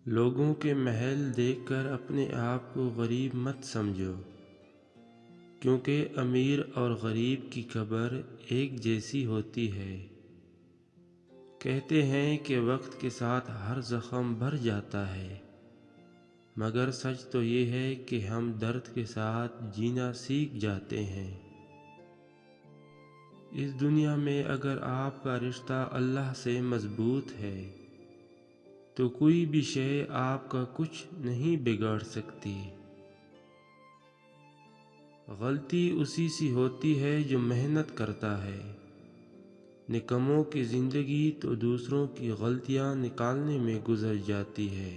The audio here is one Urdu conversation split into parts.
لوگوں کے محل دیکھ کر اپنے آپ کو غریب مت سمجھو، کیونکہ امیر اور غریب کی قبر ایک جیسی ہوتی ہے۔ کہتے ہیں کہ وقت کے ساتھ ہر زخم بھر جاتا ہے، مگر سچ تو یہ ہے کہ ہم درد کے ساتھ جینا سیکھ جاتے ہیں۔ اس دنیا میں اگر آپ کا رشتہ اللہ سے مضبوط ہے تو کوئی بھی شے آپ کا کچھ نہیں بگاڑ سکتی۔ غلطی اسی سے ہوتی ہے جو محنت کرتا ہے، نکموں کی زندگی تو دوسروں کی غلطیاں نکالنے میں گزر جاتی ہے۔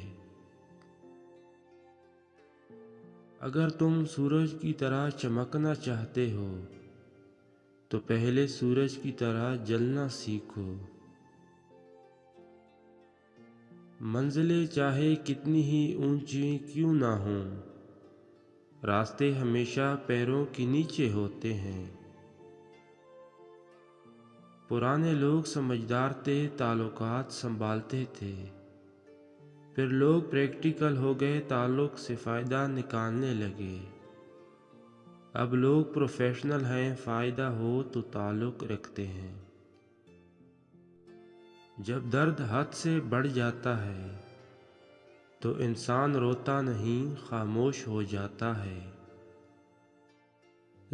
اگر تم سورج کی طرح چمکنا چاہتے ہو تو پہلے سورج کی طرح جلنا سیکھو۔ منزلیں چاہے کتنی ہی اونچی کیوں نہ ہوں، راستے ہمیشہ پیروں کے نیچے ہوتے ہیں۔ پرانے لوگ سمجھدار تھے، تعلقات سنبھالتے تھے، پھر لوگ پریکٹیکل ہو گئے، تعلق سے فائدہ نکالنے لگے۔ اب لوگ پروفیشنل ہیں، فائدہ ہو تو تعلق رکھتے ہیں۔ جب درد حد سے بڑھ جاتا ہے تو انسان روتا نہیں، خاموش ہو جاتا ہے۔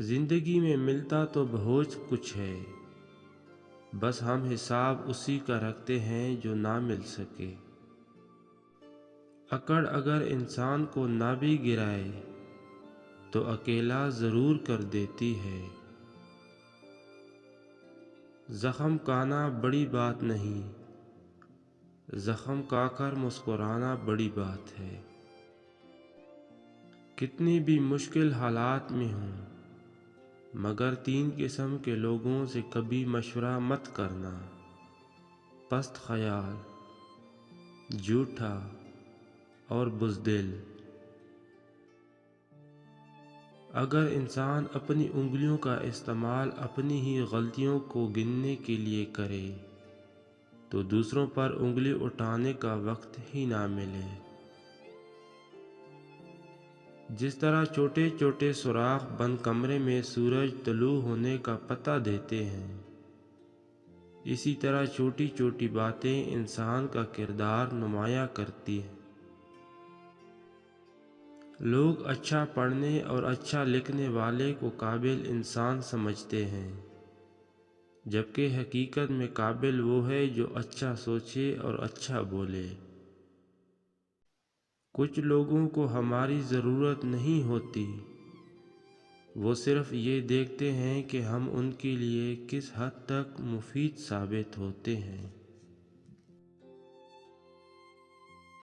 زندگی میں ملتا تو بہت کچھ ہے، بس ہم حساب اسی کا رکھتے ہیں جو نہ مل سکے۔ اکڑ اگر انسان کو نہ بھی گرائے تو اکیلا ضرور کر دیتی ہے۔ زخم کانا بڑی بات نہیں، زخم کا کر مسکرانا بڑی بات ہے۔ کتنی بھی مشکل حالات میں ہوں، مگر 3 قسم کے لوگوں سے کبھی مشورہ مت کرنا: پست خیال، جھوٹا اور بزدل۔ اگر انسان اپنی انگلیوں کا استعمال اپنی ہی غلطیوں کو گننے کے لیے کرے تو دوسروں پر انگلی اٹھانے کا وقت ہی نہ ملے۔ جس طرح چھوٹے چھوٹے سوراخ بند کمرے میں سورج طلوع ہونے کا پتہ دیتے ہیں، اسی طرح چھوٹی چھوٹی باتیں انسان کا کردار نمایاں کرتی ہیں۔ لوگ اچھا پڑھنے اور اچھا لکھنے والے کو قابل انسان سمجھتے ہیں، جبکہ حقیقت میں قابل وہ ہے جو اچھا سوچے اور اچھا بولے۔ کچھ لوگوں کو ہماری ضرورت نہیں ہوتی، وہ صرف یہ دیکھتے ہیں کہ ہم ان کے لیے کس حد تک مفید ثابت ہوتے ہیں۔